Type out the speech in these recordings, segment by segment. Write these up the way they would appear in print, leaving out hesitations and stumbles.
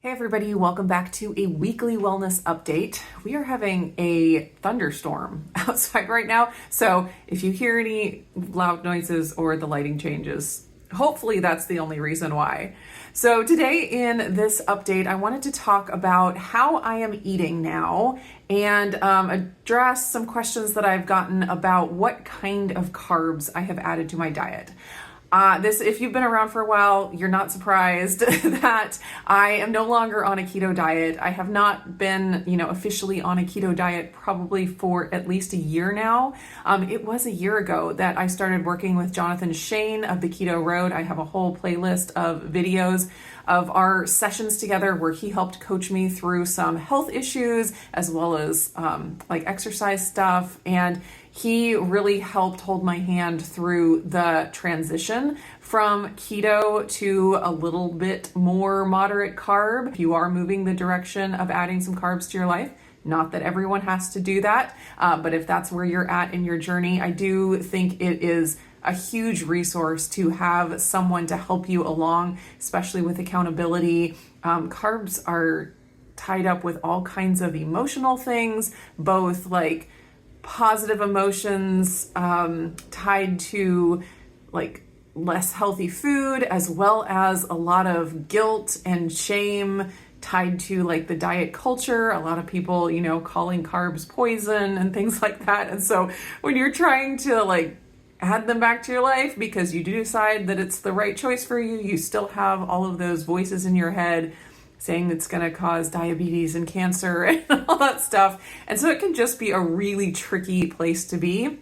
Hey everybody, welcome back to a weekly wellness update. We are having a thunderstorm outside right now, so if you hear any loud noises or the lighting changes, hopefully that's the only reason why. So today in this update, I wanted to talk about how I am eating now and address some questions that I've gotten about what kind of carbs I have added to my diet. If you've been around for a while, you're not surprised that I am no longer on a keto diet. I have not been, officially on a keto diet probably for at least a year now. It was a year ago that I started working with Jonathan Shane of the Keto Road. I have a whole playlist of videos of our sessions together where he helped coach me through some health issues as well as like exercise stuff. And he really helped hold my hand through the transition from keto to a little bit more moderate carb. If you are moving the direction of adding some carbs to your life, not that everyone has to do that, but if that's where you're at in your journey, I do think it is a huge resource to have someone to help you along, especially with accountability. Carbs are tied up with all kinds of emotional things, both like positive emotions tied to like less healthy food, as well as a lot of guilt and shame tied to like the diet culture. A lot of people, calling carbs poison and things like that. And so when you're trying to like add them back to your life because you do decide that it's the right choice for you, you still have all of those voices in your head saying it's going to cause diabetes and cancer and all that stuff. And so it can just be a really tricky place to be.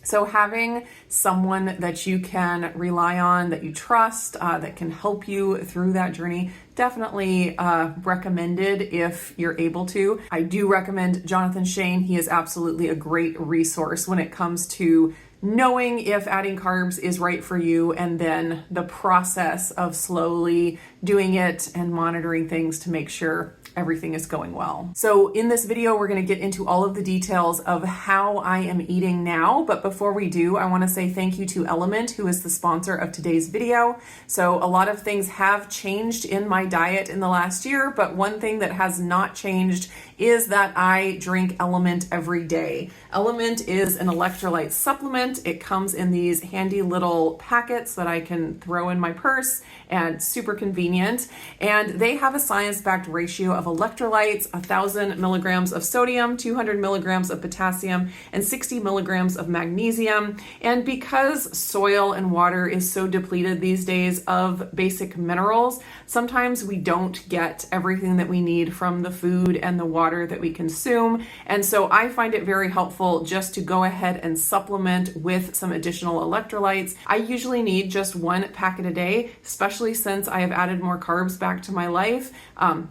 So having someone that you can rely on, that you trust, that can help you through that journey, definitely recommended if you're able to. I do recommend Jonathan Shane. He is absolutely a great resource when it comes to knowing if adding carbs is right for you, and then the process of slowly doing it and monitoring things to make sure everything is going well. So in this video, we're going to get into all of the details of how I am eating now. But before we do, I want to say thank you to Element, who is the sponsor of today's video. So a lot of things have changed in my diet in the last year, but one thing that has not changed is that I drink Element every day. Element is an electrolyte supplement. It comes in these handy little packets that I can throw in my purse, and super convenient. And they have a science-backed ratio of electrolytes: 1,000 milligrams of sodium, 200 milligrams of potassium, and 60 milligrams of magnesium. And because soil and water is so depleted these days of basic minerals, sometimes we don't get everything that we need from the food and the water that we consume. And so I find it very helpful just to go ahead and supplement with some additional electrolytes. I usually need just one packet a day, especially since I have added more carbs back to my life.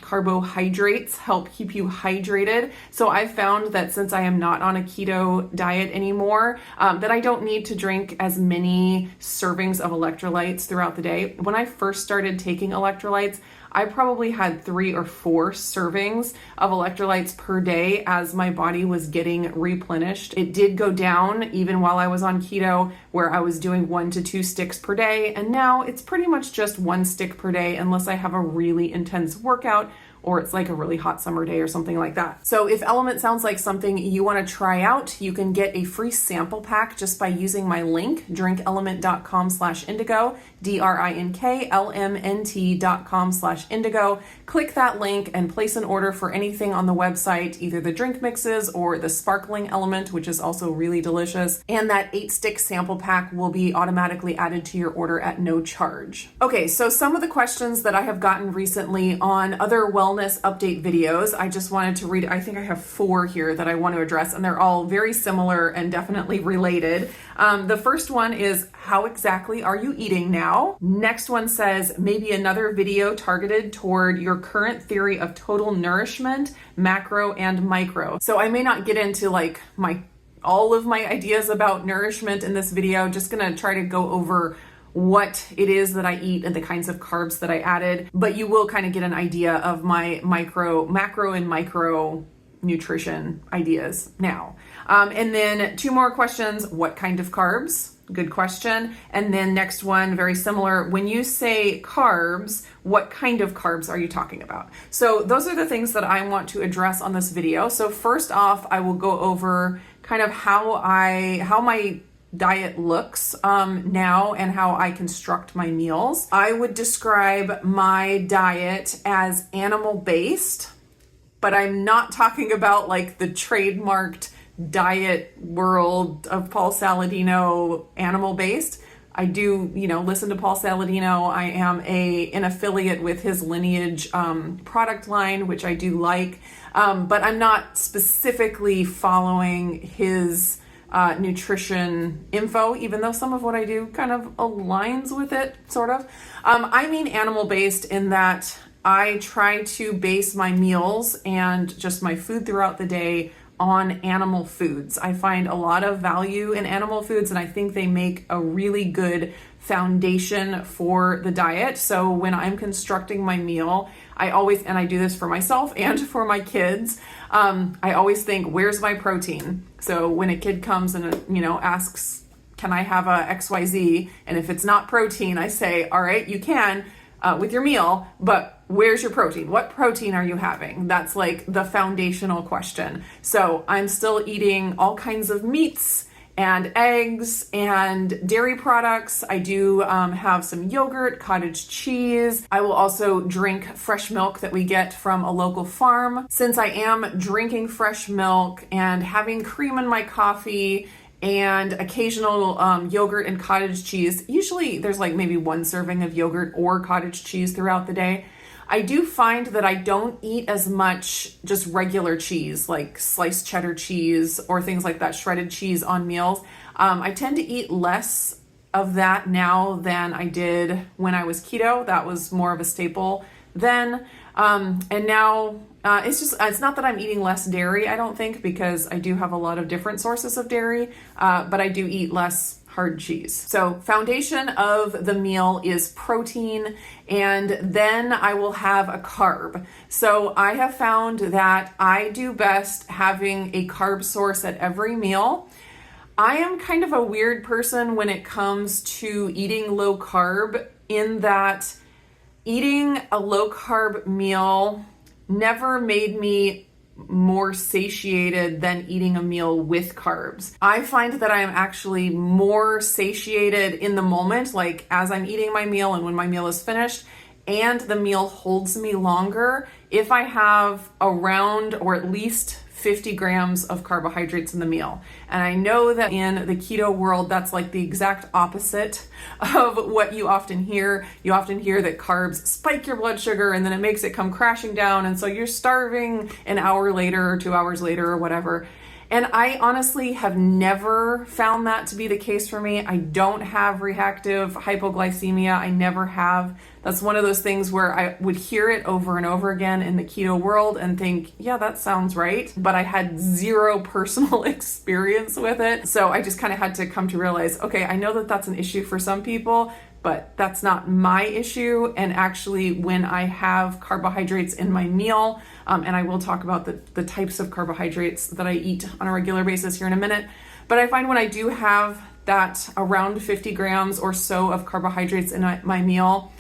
Carbohydrates help keep you hydrated. So I've found that since I am not on a keto diet anymore, that I don't need to drink as many servings of electrolytes throughout the day. When I first started taking electrolytes, I probably had 3 or 4 servings of electrolytes per day as my body was getting replenished. It did go down even while I was on keto, where I was doing 1 to 2 sticks per day. And now it's pretty much just 1 stick per day unless I have a really intense workout or it's like a really hot summer day or something like that. So if Element sounds like something you want to try out, you can get a free sample pack just by using my link, drinkelement.com/indigo, drinklmnt.com/indigo. Click that link and place an order for anything on the website, either the drink mixes or the sparkling element, which is also really delicious. And that 8-stick sample pack will be automatically added to your order at no charge. Okay, so some of the questions that I have gotten recently on other wellness update videos, I just wanted to read. I think I have 4 here that I want to address, and they're all very similar and definitely related. The first one is, how exactly are you eating now? Next one says, maybe another video targeted toward your current theory of total nourishment, macro and micro. So I may not get into like all of my ideas about nourishment in this video. Just gonna try to go over what it is that I eat and the kinds of carbs that I added, but you will kind of get an idea of my macro and micro nutrition ideas now. And then 2 more questions. What kind of carbs? Good question. And then next one, very similar. When you say carbs, what kind of carbs are you talking about? So those are the things that I want to address on this video. So first off, I will go over kind of how my diet looks now and how I construct my meals. I would describe my diet as animal-based, but I'm not talking about like the trademarked diet world of Paul Saladino animal-based. I do, listen to Paul Saladino. I am an affiliate with his Lineage product line, which I do like, but I'm not specifically following his nutrition info, even though some of what I do kind of aligns with it, sort of. I mean animal-based in that I try to base my meals and just my food throughout the day on animal foods. I find a lot of value in animal foods, and I think they make a really good foundation for the diet. So when I'm constructing my meal, I always, and I do this for myself and for my kids, I always think, where's my protein? So when a kid comes and, asks, can I have a XYZ? And if it's not protein, I say, all right, you can with your meal, but where's your protein? What protein are you having? That's like the foundational question. So I'm still eating all kinds of meats and eggs and dairy products. I do have some yogurt, cottage cheese. I will also drink fresh milk that we get from a local farm. Since I am drinking fresh milk and having cream in my coffee and occasional yogurt and cottage cheese, usually there's like maybe one serving of yogurt or cottage cheese throughout the day. I do find that I don't eat as much just regular cheese, like sliced cheddar cheese or things like that, shredded cheese on meals. I tend to eat less of that now than I did when I was keto. That was more of a staple then. And now it's not that I'm eating less dairy, I don't think, because I do have a lot of different sources of dairy, but I do eat less hard cheese. So foundation of the meal is protein, and then I will have a carb. So I have found that I do best having a carb source at every meal. I am kind of a weird person when it comes to eating low carb, in that eating a low carb meal never made me more satiated than eating a meal with carbs. I find that I am actually more satiated in the moment, like as I'm eating my meal and when my meal is finished, and the meal holds me longer if I have around or at least 50 grams of carbohydrates in the meal. And I know that in the keto world, that's like the exact opposite of what you often hear. You often hear that carbs spike your blood sugar and then it makes it come crashing down. And so you're starving an hour later or 2 hours later or whatever. And I honestly have never found that to be the case for me. I don't have reactive hypoglycemia. I never have. That's one of those things where I would hear it over and over again in the keto world and think, yeah, that sounds right. But I had zero personal experience with it. So I just kind of had to come to realize, okay, I know that that's an issue for some people, but that's not my issue. And actually, when I have carbohydrates in my meal, and I will talk about the types of carbohydrates that I eat on a regular basis here in a minute, but I find when I do have that around 50 grams or so of carbohydrates in my meal,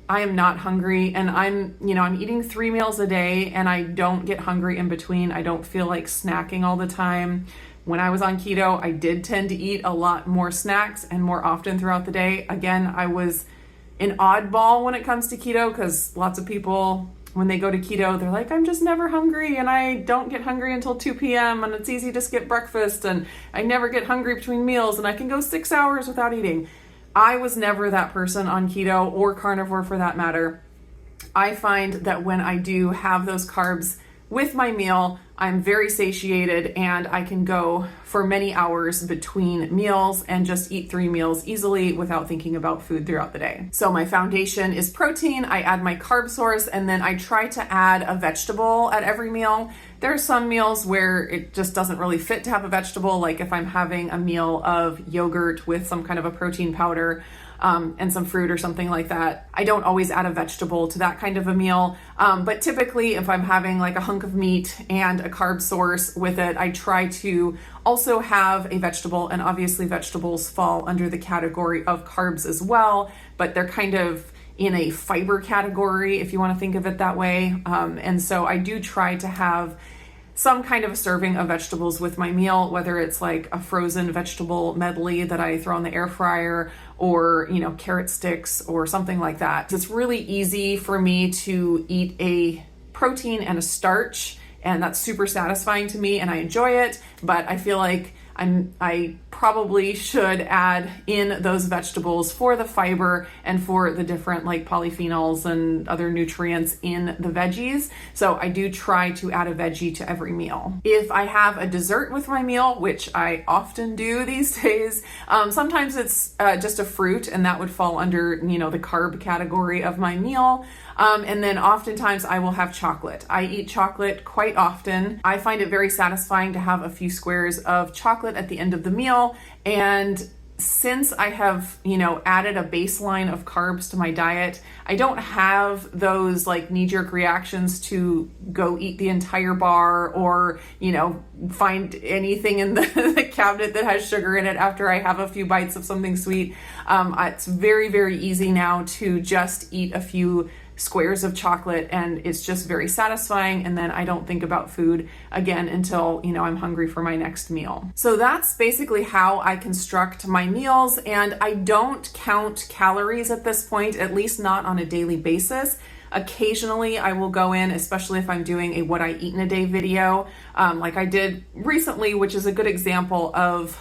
I am not hungry, and I'm eating 3 meals a day and I don't get hungry in between. I don't feel like snacking all the time. When I was on keto, I did tend to eat a lot more snacks and more often throughout the day. Again, I was an oddball when it comes to keto, because lots of people, when they go to keto, they're like, I'm just never hungry, and I don't get hungry until 2 p.m. and it's easy to skip breakfast, and I never get hungry between meals, and I can go 6 hours without eating. I was never that person on keto or carnivore for that matter. I find that when I do have those carbs with my meal, I'm very satiated and I can go for many hours between meals and just eat 3 meals easily without thinking about food throughout the day. So my foundation is protein, I add my carb source, and then I try to add a vegetable at every meal. There are some meals where it just doesn't really fit to have a vegetable, like if I'm having a meal of yogurt with some kind of a protein powder. and some fruit or something like that. I don't always add a vegetable to that kind of a meal, but typically if I'm having like a hunk of meat and a carb source with it, I try to also have a vegetable, and obviously vegetables fall under the category of carbs as well, but they're kind of in a fiber category, if you want to think of it that way. And so I do try to have some kind of a serving of vegetables with my meal, whether it's like a frozen vegetable medley that I throw in the air fryer, or, you know, carrot sticks or something like that. It's really easy for me to eat a protein and a starch, and that's super satisfying to me and I enjoy it, but I feel like I probably should add in those vegetables for the fiber and for the different like polyphenols and other nutrients in the veggies. So I do try to add a veggie to every meal. If I have a dessert with my meal, which I often do these days, sometimes it's just a fruit, and that would fall under, you know, the carb category of my meal. And then oftentimes I will have chocolate. I eat chocolate quite often. I find it very satisfying to have a few squares of chocolate at the end of the meal. And since I have, you know, added a baseline of carbs to my diet, I don't have those like knee-jerk reactions to go eat the entire bar, or, you know, find anything in the cabinet that has sugar in it after I have a few bites of something sweet. It's very, very easy now to just eat a few squares of chocolate, and it's just very satisfying, and then I don't think about food again until, you know, I'm hungry for my next meal. So that's basically how I construct my meals, and I don't count calories at this point, at least not on a daily basis. Occasionally I will go in, especially if I'm doing a what I eat in a day video, like I did recently, which is a good example of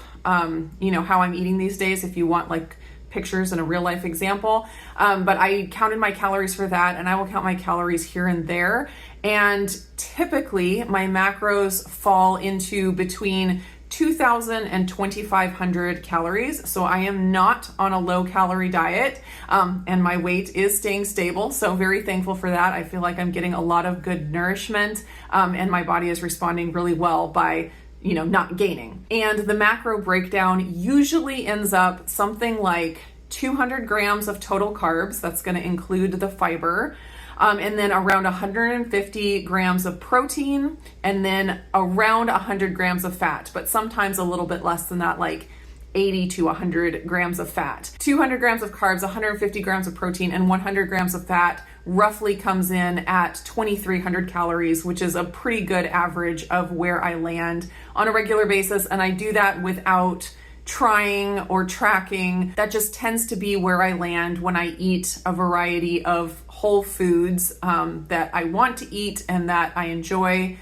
you know, how I'm eating these days, if you want like pictures and a real life example. But I counted my calories for that, and I will count my calories here and there. And typically my macros fall into between 2,000 and 2,500 calories. So I am not on a low calorie diet, and my weight is staying stable. So very thankful for that. I feel like I'm getting a lot of good nourishment, and my body is responding really well by, you know, not gaining. And the macro breakdown usually ends up something like 200 grams of total carbs. That's going to include the fiber. And then around 150 grams of protein, and then around 100 grams of fat, but sometimes a little bit less than that, like 80 to 100 grams of fat. 200 grams of carbs, 150 grams of protein, and 100 grams of fat roughly comes in at 2,300 calories, which is a pretty good average of where I land on a regular basis. And I do that without trying or tracking. That just tends to be where I land when I eat a variety of whole foods that I want to eat and that I enjoy,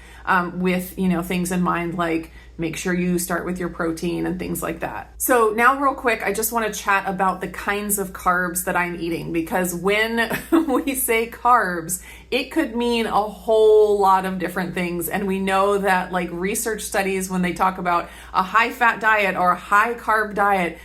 with, you know, things in mind like make sure you start with your protein and things like that. So now real quick, I just want to chat about the kinds of carbs that I'm eating, because when we say carbs, it could mean a whole lot of different things. And we know that like research studies, when they talk about a high fat diet or a high carb diet,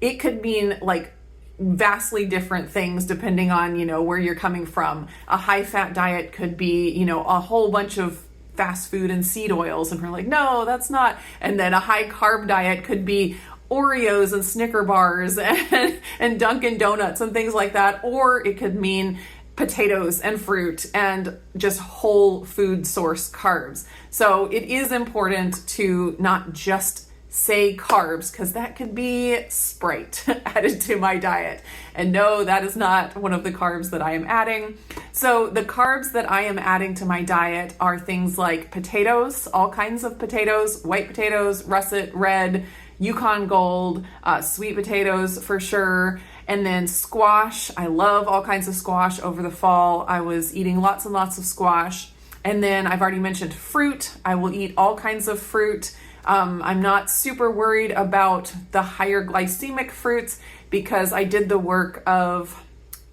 it could mean like vastly different things depending on, you know, where you're coming from. A high fat diet could be, you know, a whole bunch of fast food and seed oils, and we're like, no, that's not. And then a high carb diet could be Oreos and Snicker bars and Dunkin' Donuts and things like that. Or it could mean potatoes and fruit and just whole food source carbs. So it is important to not just say carbs, because that could be Sprite added to my diet. And no, that is not one of the carbs that I am adding. So the carbs that I am adding to my diet are things like potatoes, all kinds of potatoes, white potatoes, russet, red, Yukon Gold, sweet potatoes for sure. And then squash. I love all kinds of squash. Over the fall, I was eating lots and lots of squash. And then I've already mentioned fruit. I will eat all kinds of fruit. I'm not super worried about the higher glycemic fruits, because I did the work of,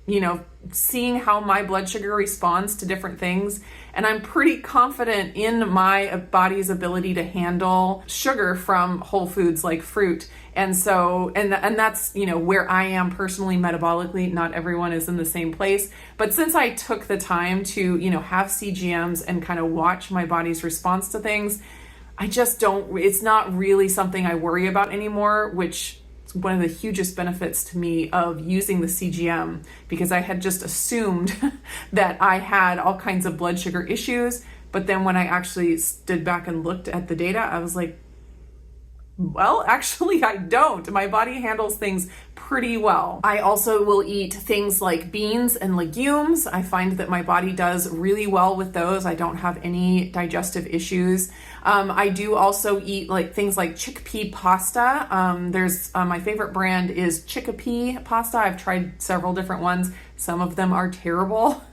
you know, seeing how my blood sugar responds to different things. And I'm pretty confident in my body's ability to handle sugar from whole foods like fruit. And so, and that's, you know, where I am personally metabolically. Not everyone is in the same place. But since I took the time to, you know, have CGMs and kind of watch my body's response to things, I just don't, it's not really something I worry about anymore, which is one of the hugest benefits to me of using the CGM, because I had just assumed that I had all kinds of blood sugar issues. But then when I actually stood back and looked at the data, I was like, well, actually, I don't. My body handles things pretty well. I also will eat things like beans and legumes. I find that my body does really well with those. I don't have any digestive issues. I do also eat like things like chickpea pasta. My favorite brand is chickpea pasta. I've tried several different ones. Some of them are terrible,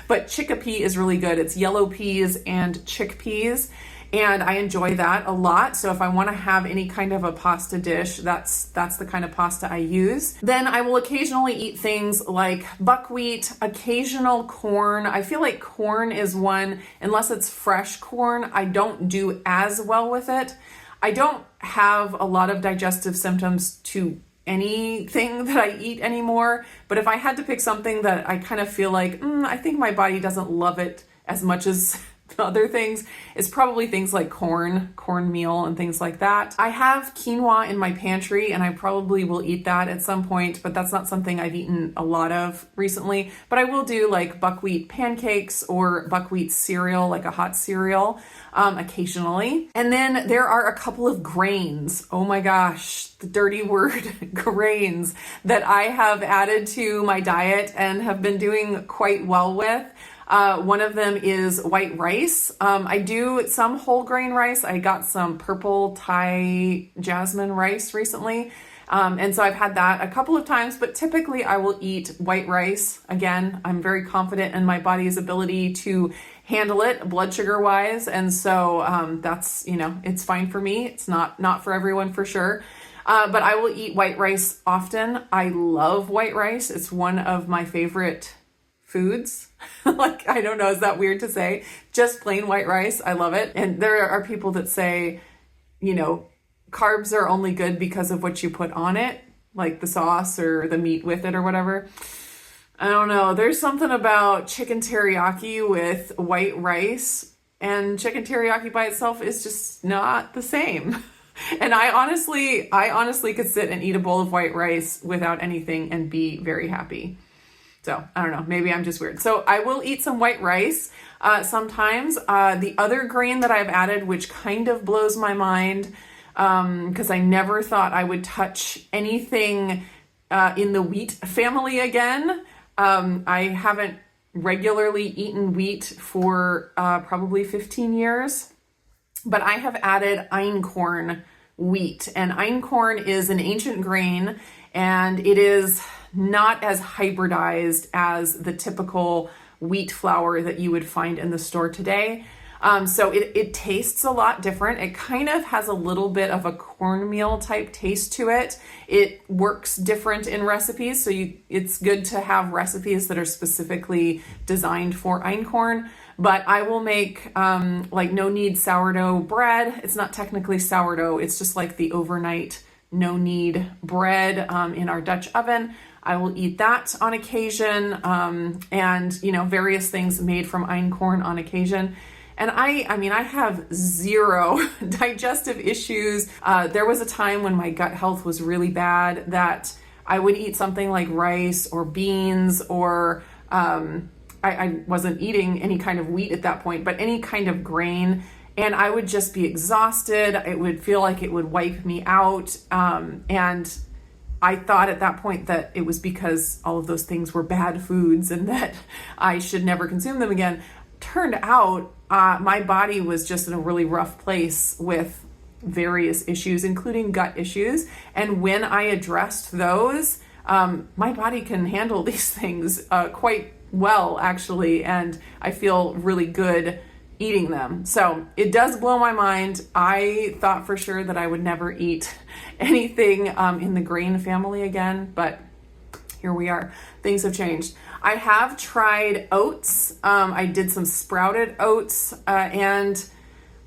but chickpea is really good. It's yellow peas and chickpeas. And I enjoy that a lot. So if I want to have any kind of a pasta dish, that's the kind of pasta I use. Then I will occasionally eat things like buckwheat, occasional corn. I feel like corn is one, unless it's fresh corn, I don't do as well with it. I don't have a lot of digestive symptoms to anything that I eat anymore. But if I had to pick something that I kind of feel like, I think my body doesn't love it as much as other things, it's probably things like cornmeal and things like that. I have quinoa in my pantry and I probably will eat that at some point, but that's not something I've eaten a lot of recently. But I will do like buckwheat pancakes or buckwheat cereal, like a hot cereal, occasionally. And then there are a couple of grains. Oh my gosh, the dirty word, grains, that I have added to my diet and have been doing quite well with. One of them is white rice. I do some whole grain rice. I got some purple Thai jasmine rice recently. And so I've had that a couple of times, but typically I will eat white rice. Again, I'm very confident in my body's ability to handle it blood sugar wise. And so, that's, it's fine for me. It's not for everyone for sure. But I will eat white rice often. I love white rice. It's one of my favorite foods. Like, I don't know, is that weird to say? Just plain white rice. I love it. And there are people that say, carbs are only good because of what you put on it, like the sauce or the meat with it or whatever. I don't know. There's something about chicken teriyaki with white rice, and chicken teriyaki by itself is just not the same. And I honestly could sit and eat a bowl of white rice without anything and be very happy. So I don't know, maybe I'm just weird. So I will eat some white rice sometimes. The other grain that I've added, which kind of blows my mind, because I never thought I would touch anything in the wheat family again. I haven't regularly eaten wheat for probably 15 years, but I have added einkorn wheat. And einkorn is an ancient grain, and it is not as hybridized as the typical wheat flour that you would find in the store today. So it tastes a lot different. It kind of has a little bit of a cornmeal type taste to it. It works different in recipes. So it's good to have recipes that are specifically designed for einkorn. But I will make like no-knead sourdough bread. It's not technically sourdough. It's just like the overnight no-knead bread in our Dutch oven. I will eat that on occasion, and various things made from einkorn on occasion. And I have zero digestive issues. There was a time when my gut health was really bad that I would eat something like rice or beans, or I wasn't eating any kind of wheat at that point, but any kind of grain, and I would just be exhausted. It would feel like it would wipe me out, and I thought at that point that it was because all of those things were bad foods and that I should never consume them again. Turned out my body was just in a really rough place with various issues, including gut issues. And when I addressed those, my body can handle these things quite well, actually. And I feel really good eating them. So it does blow my mind. I thought for sure that I would never eat anything in the grain family again, but here we are. Things have changed. I have tried oats. I did some sprouted oats, and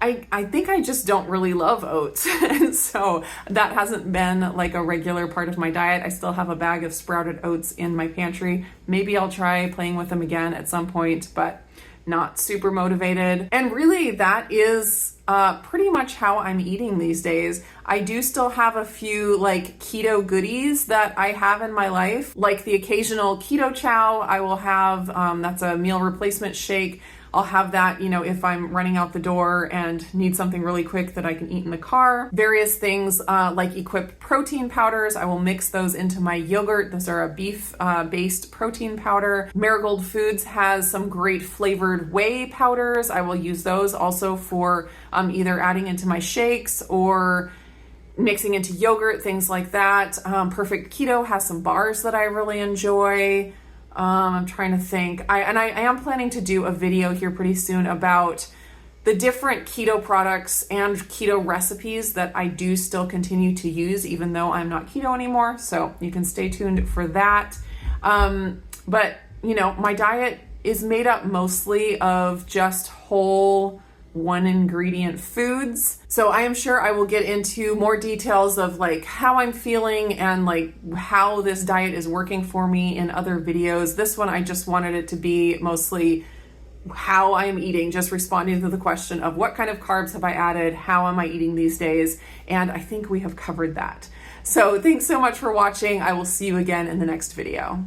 I think I just don't really love oats. And so that hasn't been like a regular part of my diet. I still have a bag of sprouted oats in my pantry. Maybe I'll try playing with them again at some point, but not super motivated. And really that is pretty much how I'm eating these days. I do still have a few like keto goodies that I have in my life, like the occasional keto chow. I will have, that's a meal replacement shake. I'll have that, you know, if I'm running out the door and need something really quick that I can eat in the car. Various things like Equip protein powders, I will mix those into my yogurt. Those are a beef-based protein powder. Marigold Foods has some great flavored whey powders. I will use those also for either adding into my shakes or mixing into yogurt, things like that. Perfect Keto has some bars that I really enjoy. I'm trying to think. I am planning to do a video here pretty soon about the different keto products and keto recipes that I do still continue to use, even though I'm not keto anymore. So you can stay tuned for that. But you know, my diet is made up mostly of just whole one ingredient foods. So I am sure I will get into more details of like how I'm feeling and like how this diet is working for me in other videos. This one, I just wanted it to be mostly how I am eating, just responding to the question of what kind of carbs have I added? How am I eating these days? And I think we have covered that. So thanks so much for watching. I will see you again in the next video.